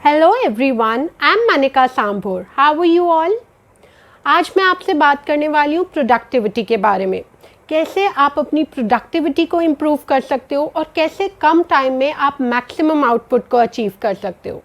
Hello everyone, I am Manika Sambhor. How are you all? आज मैं आपसे बात करने वाली हूँ प्रोडक्टिविटी के बारे में। कैसे आप अपनी प्रोडक्टिविटी को इम्प्रूव कर सकते हो और कैसे कम टाइम में आप मैक्सिमम आउटपुट को अचीव कर सकते हो।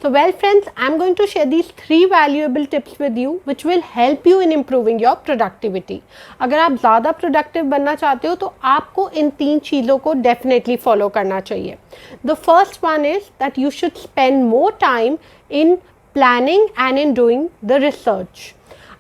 So well friends, I am going to share these 3 valuable tips with you which will help you in improving your productivity. अगर आप ज़्यादा प्रोडक्टिव बनना चाहते हो तो आपको इन 3 चीज़ों को डेफिनेटली फॉलो करना चाहिए। The first one is that you should spend more time in planning and in doing the research.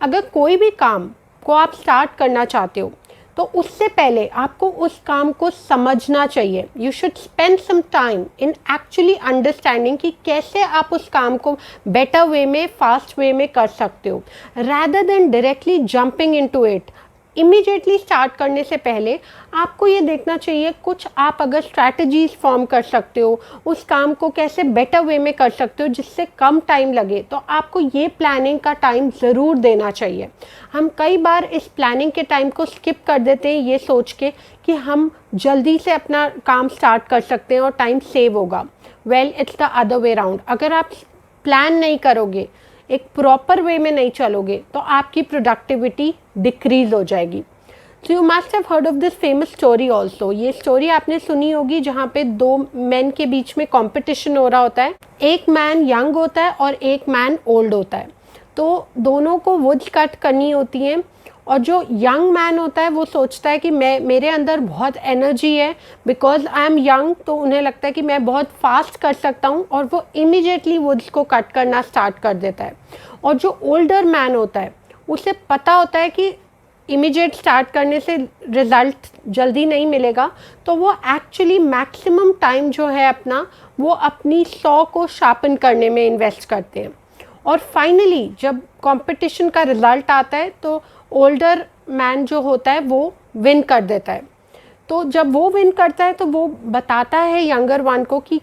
अगर कोई भी काम को आप स्टार्ट करना चाहते हो तो उससे पहले आपको उस काम को समझना चाहिए। You should spend some time in actually understanding कि कैसे आप उस काम को बेटर वे में, फास्ट वे में कर सकते हो, rather than directly jumping into it. Immediately start करने से पहले आपको ये देखना चाहिए कुछ आप अगर स्ट्रैटेजीज फॉर्म कर सकते हो, उस काम को कैसे बेटर वे में कर सकते हो जिससे कम टाइम लगे, तो आपको ये प्लानिंग का टाइम ज़रूर देना चाहिए। हम कई बार इस प्लानिंग के टाइम को स्किप कर देते हैं ये सोच के कि हम जल्दी से अपना काम स्टार्ट कर सकते हैं और टाइम सेव होगा। Well, it's the other way round. अगर आप प्लान नहीं करोगे, एक प्रॉपर वे में नहीं चलोगे, तो आपकी प्रोडक्टिविटी डिक्रीज हो जाएगी। So you must have heard of this famous story also. ये स्टोरी आपने सुनी होगी जहाँ पे 2 मैन के बीच में कंपटीशन हो रहा होता है। एक मैन यंग होता है और एक मैन ओल्ड होता है। तो दोनों को वुड्स कट करनी होती हैं और जो यंग मैन होता है वो सोचता है कि मेरे अंदर बहुत एनर्जी है, बिकॉज आई एम यंग, तो उन्हें लगता है कि मैं बहुत फास्ट कर सकता हूँ और वो इमीडिएटली वुड्स को कट करना स्टार्ट कर देता है। और जो ओल्डर मैन होता है उसे पता होता है कि इमीडिएट स्टार्ट करने से रिज़ल्ट जल्दी नहीं मिलेगा, तो वो एक्चुअली मैक्सिमम टाइम जो है अपना वो अपनी सॉ को शार्पन करने में इन्वेस्ट करते हैं। और फाइनली जब कंपटीशन का रिज़ल्ट आता है तो ओल्डर मैन जो होता है वो विन कर देता है। तो जब वो विन करता है तो वो बताता है यंगर वन को कि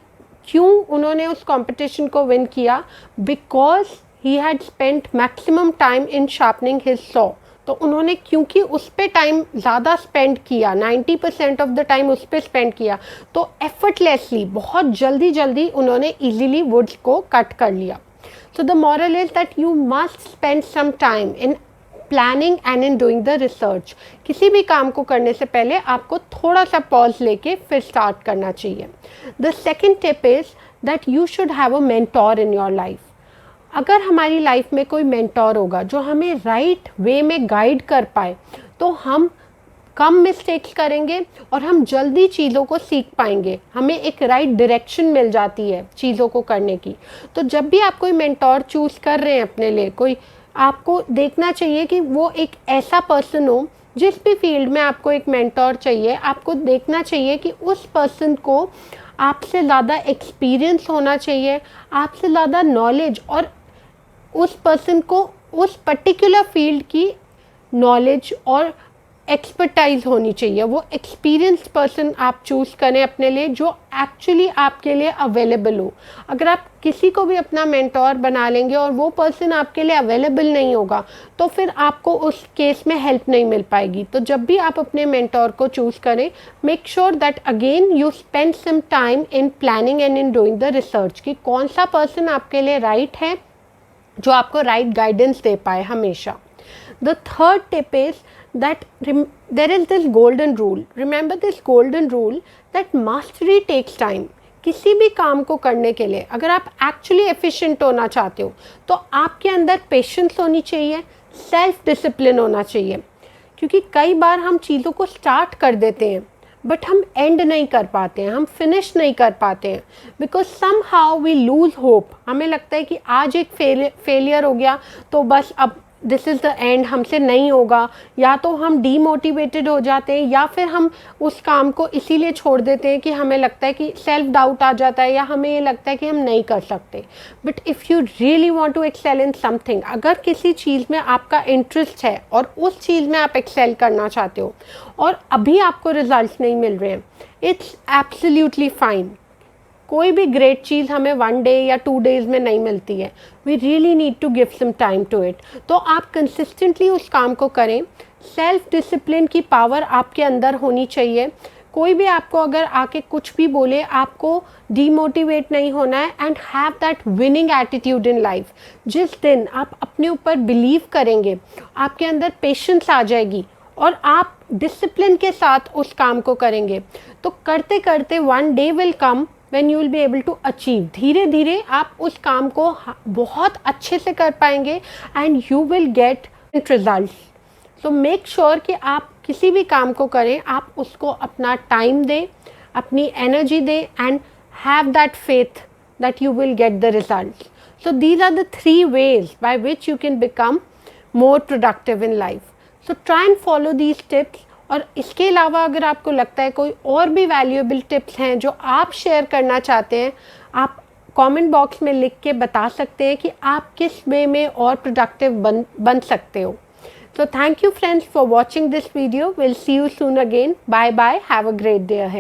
क्यों उन्होंने उस कंपटीशन को विन किया, because he had spent maximum time in sharpening his saw. तो उन्होंने क्योंकि उस पर टाइम ज़्यादा स्पेंड किया, 90% ऑफ द टाइम उस पर स्पेंड किया, तो एफर्टलेसली बहुत जल्दी उन्होंने ईजिली वुड्स को कट कर लिया। So the moral is that you must spend some time in planning and in doing the research. किसी भी काम को करने से पहले आपको थोड़ा सा पॉज लेके फिर स्टार्ट करना चाहिए। The second tip is that you should have a mentor in your life. अगर हमारी लाइफ में कोई मेंटोर होगा जो हमें राइट वे में गाइड कर पाए, तो हम कम मिस्टेक्स करेंगे और हम जल्दी चीज़ों को सीख पाएंगे। हमें एक राइट डायरेक्शन मिल जाती है चीज़ों को करने की। तो जब भी आप कोई मेंटोर चूज़ कर रहे हैं अपने लिए, कोई आपको देखना चाहिए कि वो एक ऐसा पर्सन हो, जिस भी फील्ड में आपको एक मेंटोर चाहिए, आपको देखना चाहिए कि उस पर्सन को आपसे ज़्यादा एक्सपीरियंस होना चाहिए, आपसे ज़्यादा नॉलेज, और उस पर्सन को उस पर्टिकुलर फील्ड की नॉलेज और एक्सपर्टाइज होनी चाहिए। वो एक्सपीरियंस्ड पर्सन आप चूज़ करें अपने लिए जो एक्चुअली आपके लिए अवेलेबल हो। अगर आप किसी को भी अपना मेंटोर बना लेंगे और वो पर्सन आपके लिए अवेलेबल नहीं होगा, तो फिर आपको उस केस में हेल्प नहीं मिल पाएगी। तो जब भी आप अपने मेंटोर को चूज़ करें, make sure that again you spend some time in planning and in doing the research कि कौन सा पर्सन आपके लिए राइट है, जो आपको राइट गाइडेंस दे पाए हमेशा। The third tip is that there is this golden rule. Remember this golden rule that mastery takes time. किसी भी काम को करने के लिए अगर आप एक्चुअली एफिशिएंट होना चाहते हो, तो आपके अंदर पेशेंस होनी चाहिए, सेल्फ डिसिप्लिन होना चाहिए। क्योंकि कई बार हम चीज़ों को स्टार्ट कर देते हैं बट हम एंड नहीं कर पाते हैं, हम फिनिश नहीं कर पाते हैं, because somehow we lose hope. हमें लगता है कि आज एक फेलियर हो गया तो बस अब दिस इज़ द एंड, हमसे नहीं होगा, या तो हम डीमोटिवेटेड हो जाते हैं या फिर हम उस काम को इसीलिए छोड़ देते हैं कि हमें लगता है कि सेल्फ डाउट आ जाता है या हमें ये लगता है कि हम नहीं कर सकते। But if you really want to excel in something, अगर किसी चीज़ में आपका इंटरेस्ट है और उस चीज़ में आप एक्सेल करना चाहते हो और अभी आपको रिजल्ट नहीं मिल रहे हैं, इट्स एब्सोल्युटली फाइन। कोई भी ग्रेट चीज़ हमें 1 डे या 2 डेज़ में नहीं मिलती है। We really need to give some time to it. तो आप कंसिस्टेंटली उस काम को करें। सेल्फ डिसिप्लिन की पावर आपके अंदर होनी चाहिए। कोई भी आपको अगर आके कुछ भी बोले, आपको डीमोटिवेट नहीं होना है and have that winning attitude in life. जिस दिन आप अपने ऊपर बिलीव करेंगे, आपके अंदर पेशेंस आ जाएगी और आप डिसिप्लिन के साथ उस काम को करेंगे, तो करते करते one day will come when you will be able to achieve। धीरे धीरे आप उस काम को बहुत अच्छे से कर पाएंगे and you will get results। so make sure कि आप किसी भी काम को करें, आप उसको अपना टाइम दें, अपनी एनर्जी दें and have that faith that you will get the results। so these are the 3 ways by which you can become more productive in life। so try and follow these tips। और इसके अलावा अगर आपको लगता है कोई और भी वैल्यूएबल टिप्स हैं जो आप शेयर करना चाहते हैं, आप कमेंट बॉक्स में लिख के बता सकते हैं कि आप किस वे में और प्रोडक्टिव बन सकते हो। So thank you friends for watching this video। We'll see you soon again। Bye bye। Have a great day ahead।